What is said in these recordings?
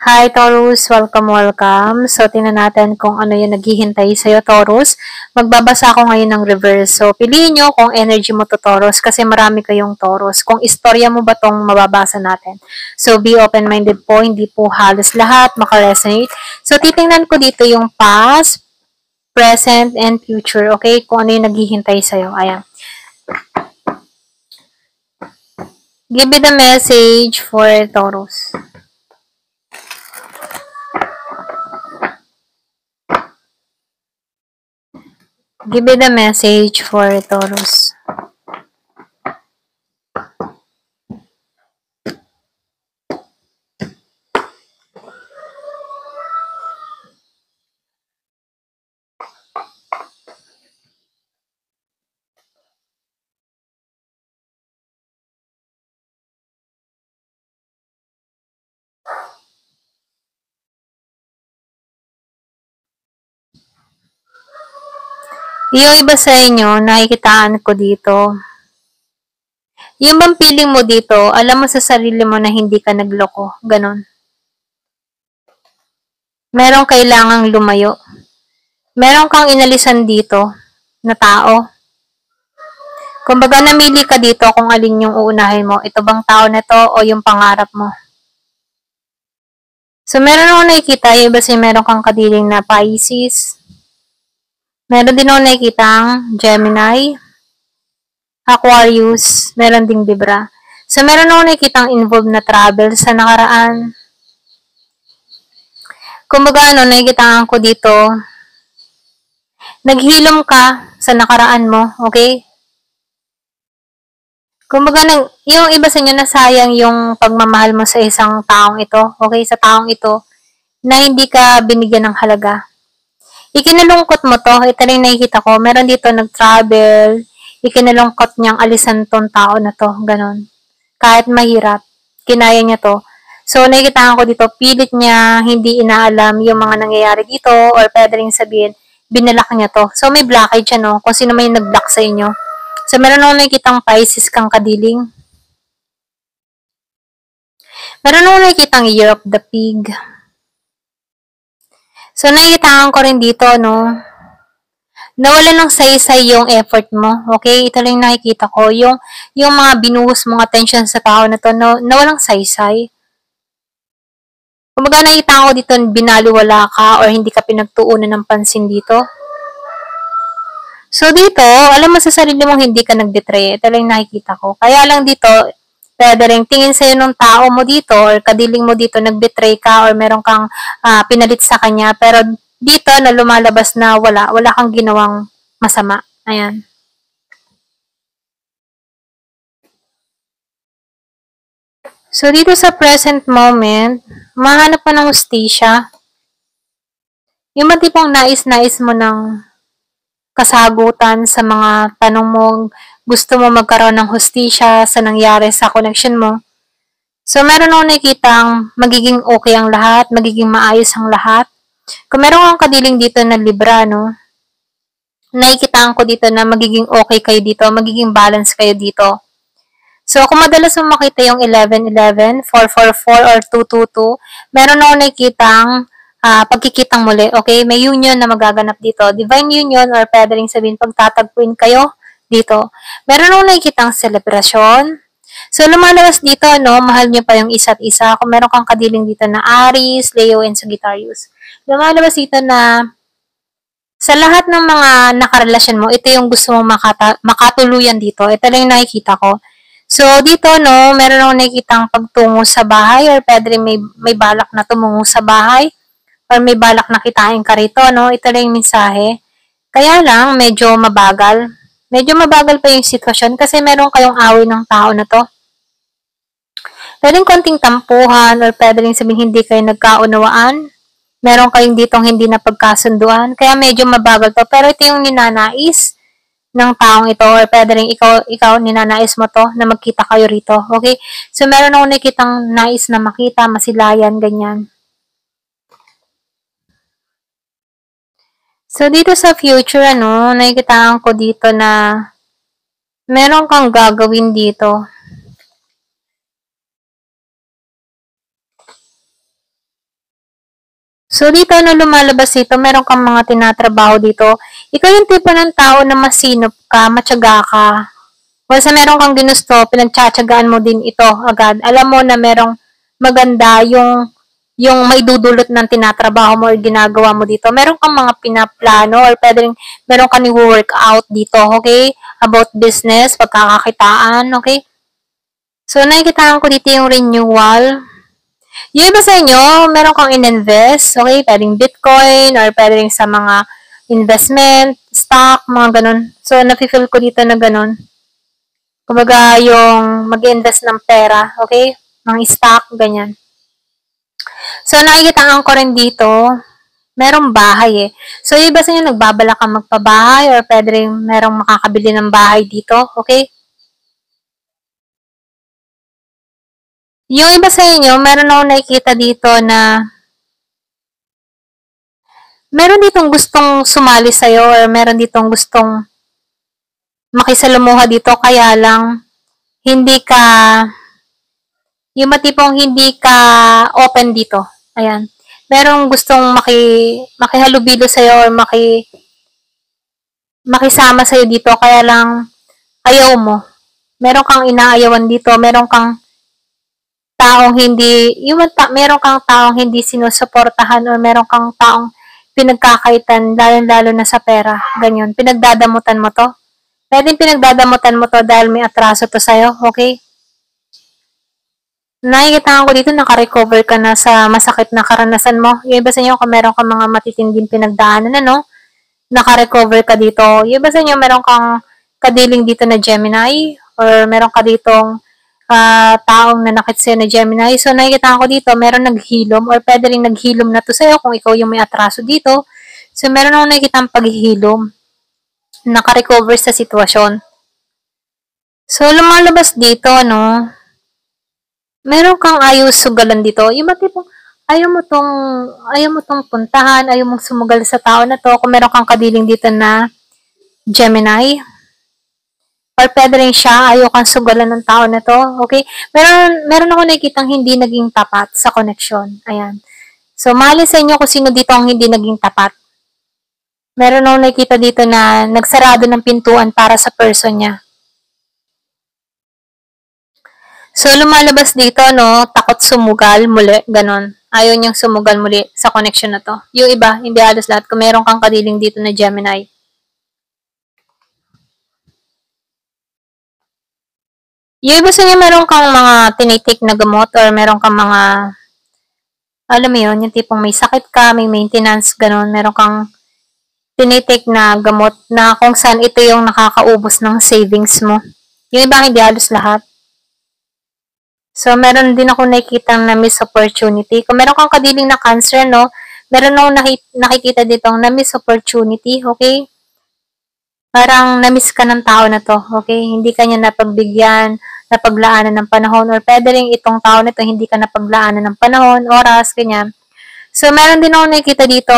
Hi Taurus, welcome. So, tingnan natin kung ano yung naghihintay sa'yo, Taurus. Magbabasa ako ngayon ng reverse. So, piliin nyo kung energy mo to, Taurus, kasi marami kayong Taurus. Kung istorya mo ba tong mababasa natin. So, be open-minded po, hindi po halos lahat makaresonate. So, titingnan ko dito yung past, present, and future, okay? Kung ano yung naghihintay sa'yo. Ayan. Give me the message for Taurus. Give me the message for Taurus. Yung iba sa inyo, nakikitaan ko dito. Yung bang feeling mo dito, alam mo sa sarili mo na hindi ka nagloko. Ganon. Merong kailangang lumayo. Meron kang inalisan dito na tao. Kumbaga namili ka dito kung alin yung uunahin mo. Ito bang tao na to o yung pangarap mo? So meron ako nakikita, yung iba siya meron kang kadiling na Pisces. Meron din ako nakikitang Gemini, Aquarius, meron ding Libra. So meron ako nakikitang involved na travel sa nakaraan. Kumbaga nakikitaan ko dito, naghilom ka sa nakaraan mo, okay? Kumbaga, yung iba sa inyo nasayang yung pagmamahal mo sa isang taong ito, okay? Sa taong ito, na hindi ka binigyan ng halaga. Ikinalungkot mo to, ito rin nakikita ko, meron dito nag-travel, ikinalungkot niyang alisan tong tao na to, ganon. Kahit mahirap, kinaya niya to. So, nakikita ko dito, pilit niya, hindi inaalam yung mga nangyayari dito, or pwede rin sabihin, binalak niya to. So, may blockage siya, no? Kung sino may nag-block sa inyo. So, meron ako nakikitang Pisces kang kadiling. Meron ako nakikitang Year of the Pig. So, nakikitaan ko rin dito, no? Nawala ng saysay yung effort mo, okay? Ito lang nakikita ko, yung mga binuhos mong attention sa tao na to, no, nawalang saysay. Kumbaga nakita ko dito, binaliwala ka or hindi ka pinagtuunan ng pansin dito. So, dito, alam mo sa sarili mong hindi ka nag-betray. Ito lang nakikita ko. Kaya lang dito, pwede rin tingin sa'yo ng tao mo dito or kadiling mo dito, nag-betray ka or meron kang pinalit sa kanya. Pero dito, na lumalabas na wala kang ginawang masama. Ayan. So, dito sa present moment, mahanap ka ng hustisya. Yung ba tipong nais-nais mo ng kasagutan sa mga tanong mo, gusto mo magkaroon ng hustisya sa nangyari sa connection mo. So, meron akong nakikitang magiging okay ang lahat, magiging maayos ang lahat. Kung meron kang kadiling dito na Libra, no, nakikitaan ko dito na magiging okay kayo dito, magiging balance kayo dito. So, kung madalas mo makita yung 11-11, 4-4-4, or 2-2-2, meron akong nakikitang pagkikitang muli. Okay? May union na magaganap dito. Divine union or pwede rin sabihin pagtatagpuin kayo dito. Meron akong nakikitang selebrasyon. So, lumalabas dito, no, mahal niyo pa yung isa't isa. Kung meron kang kadiling dito na Aries, Leo, and Sagittarius. Lumalabas dito na sa lahat ng mga nakarelasyon mo, ito yung gusto mong makatuluyan dito. Ito lang yung nakikita ko. So, dito, no, meron akong nakikitang pagtungo sa bahay or pwede rin may balak na tumungo sa bahay or may balak na kitain ka rito, no? Ito lang yung mensahe. Kaya lang, medyo mabagal. Medyo mabagal pa yung sitwasyon kasi meron kayong away ng tao na to. Pwedeng konting tampuhan or pwede rin sabihin hindi kayo nagkaunawaan. Meron kayong ditong hindi na pagkasunduan. Kaya medyo mabagal to. Pero ito yung ninanais ng taong ito or pwede rin ikaw ninanais mo to na magkita kayo rito. Okay? So, meron ako nakitang nais na makita, masilayan, ganyan. So, dito sa future, ano, nakikitaan ko dito na meron kang gagawin dito. So, dito, na lumalabas dito, meron kang mga tinatrabaho dito. Ikaw yung tipo ng tao na masinop ka, matyaga ka. Once na meron kang ginusto, pinagtsatsagaan mo din ito agad. Alam mo na merong maganda yung may dudulot ng tinatrabaho mo or ginagawa mo dito. Meron kang mga pinaplano or meron kang work out dito, okay? About business, pagkakakitaan, okay? So, nakikitaan ko dito yung renewal. Yung iba sa inyo, meron kang in-invest, okay? Pwedeng Bitcoin or pwedeng sa mga investment, stock, mga ganun. So, nafe-feel ko dito na ganun. Kumbaga, yung mag-invest ng pera, okay? Mga stock, ganyan. So, nakikitaan ko rin dito, merong bahay eh. So, yung iba sa inyo, nagbabala ka magpabahay or pwede rin merong makakabili ng bahay dito, okay? Yung iba sa inyo, meron akong nakikita dito na meron ditong gustong sumali sa'yo or meron ditong gustong makisalamuha dito, kaya lang hindi ka yung matipong hindi ka open dito. Ayan. Merong gustong makihalubilo sa'yo or makisama sa'yo dito, kaya lang ayaw mo. Meron kang inaayawan dito, meron kang meron kang taong hindi sinusuportahan or meron kang taong pinagkakaitan, lalo-lalo na sa pera. Ganyan. Pinagdadamutan mo to. Pwedeng pinagdadamutan mo to dahil may atraso to sa'yo, okay? Nakikita ko dito, naka-recover ka na sa masakit na karanasan mo. Yung iba sa inyo, kung meron kang mga matitinding pinagdaanan, ano, naka-recover ka dito. Yung iba sa inyo, meron kang kadiling dito na Gemini, or meron ka ditong taong nanakit sa'yo na Gemini. So, nakikita ko dito, meron naghilom, or pwede rin naghilom na to sa'yo kung ikaw yung may atraso dito. So, meron akong nakikita ang paghihilom. Naka-recover sa sitwasyon. So, lumalabas dito, no, meron kang ayaw sugalan dito. Yung ba tipong ayaw mo tong puntahan, ayaw mong sumugal sa tao na to. Kung meron kang kadiling dito na Gemini, or pwede rin siya, ayaw kang sugalan ng tao na to. Okay? Meron ako nakikitang hindi naging tapat sa connection. Ayan. So, mahalin sa inyo kung sino dito ang hindi naging tapat. Meron ako nakikita dito na nagsarado ng pintuan para sa person niya. So, lumalabas dito, no, takot sumugal muli, ganon. Ayaw niyang sumugal muli sa connection na to. Yung iba, hindi halos lahat. Kung meron kang kadiling dito na Gemini. Yung iba sa inyo, meron kang mga tinitake na gamot or meron kang mga, alam mo yun, yung tipong may sakit ka, may maintenance, ganon. Meron kang tinitake na gamot na kung saan ito yung nakakaubos ng savings mo. Yung iba, hindi halos lahat. So, meron din ako nakikita na miss opportunity. Kung meron kang kadiling na cancer, no, meron akong nakikita dito na miss opportunity, okay? Parang na-miss ka ng tao na to, okay? Hindi ka niya napagbigyan, napaglaanan ng panahon, or pwede rin itong tao na to hindi ka napaglaanan ng panahon, oras, ganyan. So, meron din ako nakikita dito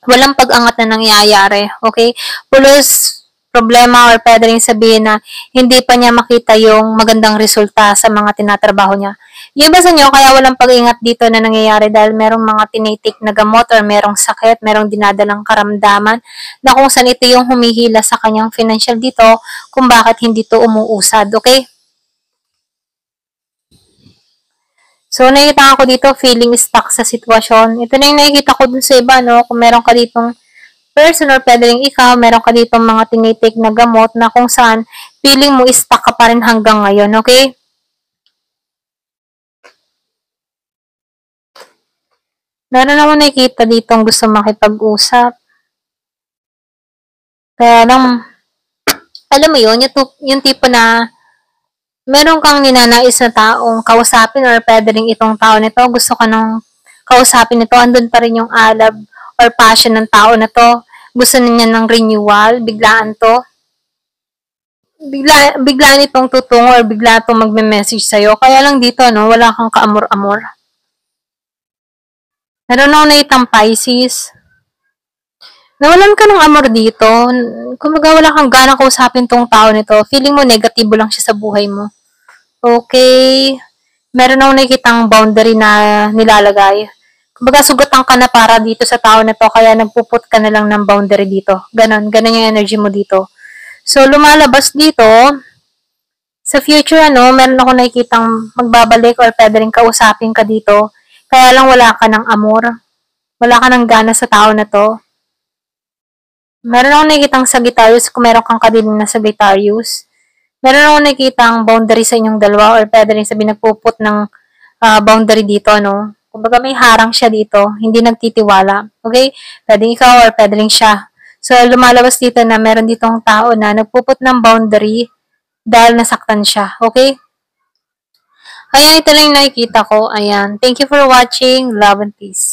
walang pag-angat na nangyayari, okay? Pulos problema or pwede rin sabihin na hindi pa niya makita yung magandang resulta sa mga tinatrabaho niya. Yung iba sa inyo, kaya walang pag-ingat dito na nangyayari dahil merong mga tinitik na gamot or merong sakit, merong dinadalang karamdaman na kung saan ito yung humihila sa kanyang financial dito kung bakit hindi to umuusad, okay? So, nakikita ko dito, feeling stuck sa sitwasyon. Ito na yung nakikita ko dun sa iba, no? Kung meron ka ditong person or pwede rin ikaw, meron ka dito mga tinitake na gamot na kung saan feeling mo stuck ka pa rin hanggang ngayon, okay? Meron ako nakikita dito ang gusto makipag-usap. Kaya lang, alam mo yun, yung tipo na meron kang ninanais na taong kausapin or pwede rin itong tao nito, gusto ka nang kausapin nito, andun pa rin yung alab or passion ng tao na to. Gusto niya ng renewal, biglaan to. Bigla nitong tutungo or bigla itong magme-message sa'yo. Kaya lang dito, no, wala kang kaamor-amor. Meron ako nakitang Pisces. Nawalan ka ng amor dito. Kumbaga wala kang ganang kausapin tong tao nito. Feeling mo negatibo lang siya sa buhay mo. Okay. Meron ako nakikitang boundary na nilalagay. Baga sugatan ka na para dito sa tao na to, kaya nagpuput ka na lang ng boundary dito. Ganon yung energy mo dito. So, lumalabas dito, sa future, meron ako nakikitang magbabalik or pwede rin kausapin ka dito. Kaya lang wala ka ng amor. Wala ka ng gana sa tao na to. Meron ako nakikitang Sagittarius, kung meron kang kadiling na Sagittarius. Meron ako nakikitang boundary sa inyong dalawa or pwede rin sabihin nagpuput ng boundary dito, Kumbaga may harang siya dito, hindi nagtitiwala. Okay? Pwede ikaw or pwede rin siya. So, lumalabas dito na meron ditong tao na nagpuput ng boundary dahil nasaktan siya. Okay? Ayan, ito lang yung nakikita ko. Ayan. Thank you for watching. Love and peace.